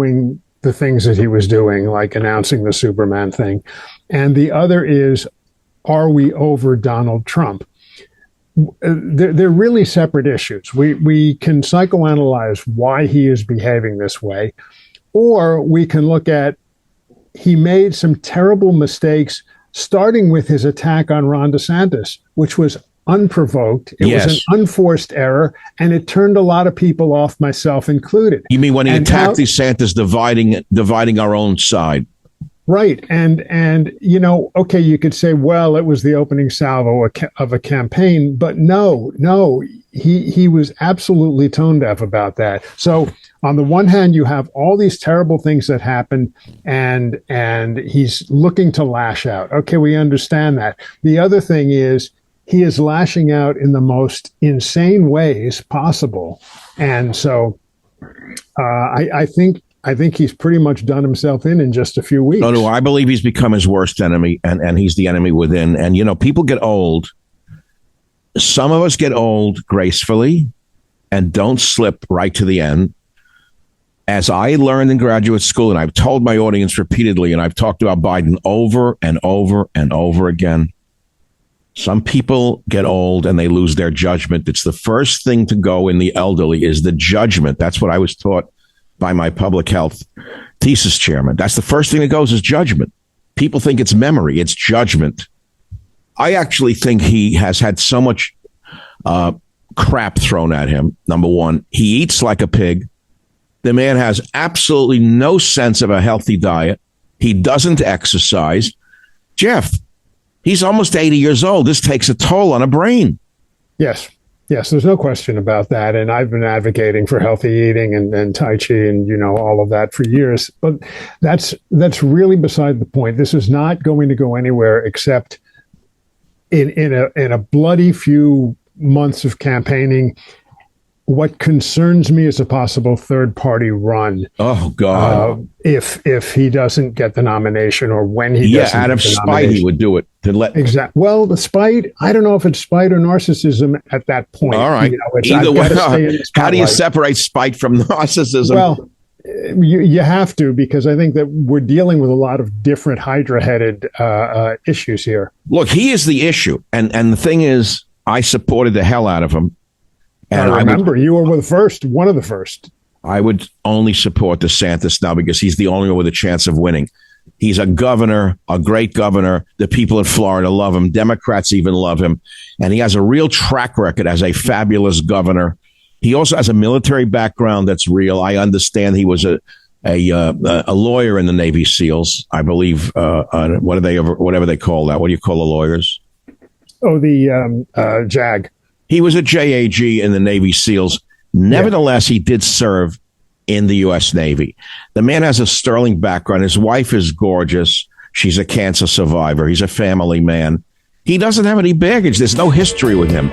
doing the things that he was doing, like announcing the Superman thing. And the other is, are we over Donald Trump? They're really separate issues. We can psychoanalyze why he is behaving this way, or we can look at he made some terrible mistakes, starting with his attack on Ron DeSantis, which was unprovoked. It was an unforced error, and it turned a lot of people off, myself included. You mean when he attacked DeSantis, dividing our own side? Right. And okay, you could say, well, it was the opening salvo of a campaign, but no, he was absolutely tone deaf about that. So on the one hand, you have all these terrible things that happen, and he's looking to lash out. Okay, we understand that. The other thing is he is lashing out in the most insane ways possible. And so I think he's pretty much done himself in just a few weeks. No, I believe he's become his worst enemy, and he's the enemy within. And, people get old. Some of us get old gracefully and don't slip right to the end. As I learned in graduate school, and I've told my audience repeatedly, and I've talked about Biden over and over and over again, some people get old and they lose their judgment. It's the first thing to go in the elderly is the judgment. That's what I was taught by my public health thesis chairman. That's the first thing that goes is judgment. People think it's memory. It's judgment. I actually think he has had so much crap thrown at him. Number one, he eats like a pig. The man has absolutely no sense of a healthy diet. He doesn't exercise. Jeff, he's almost 80 years old. This takes a toll on a brain. Yes, there's no question about that. And I've been advocating for healthy eating and Tai Chi and, all of that for years. But that's really beside the point. This is not going to go anywhere except in a bloody few months of campaigning. What concerns me is a possible third-party run. Oh God! If he doesn't get the nomination, or when he doesn't, out of spite, he would do it to let. Exactly. Well, the spite. I don't know if it's spite or narcissism at that point. All right. Either way, how do you separate spite from narcissism? Well, you have to, because I think that we're dealing with a lot of different hydra-headed issues here. Look, he is the issue, and the thing is, I supported the hell out of him. And I remember you were one of the first. I would only support DeSantis now because he's the only one with a chance of winning. He's a governor, a great governor. The people in Florida love him. Democrats even love him. And he has a real track record as a fabulous governor. He also has a military background that's real. I understand he was a lawyer in the Navy SEALs, I believe. Whatever they call that. What do you call the lawyers? Oh, the JAG. He was a JAG in the Navy SEALs. Nevertheless, he did serve in the U.S. Navy. The man has a sterling background. His wife is gorgeous. She's a cancer survivor. He's a family man. He doesn't have any baggage. There's no history with him.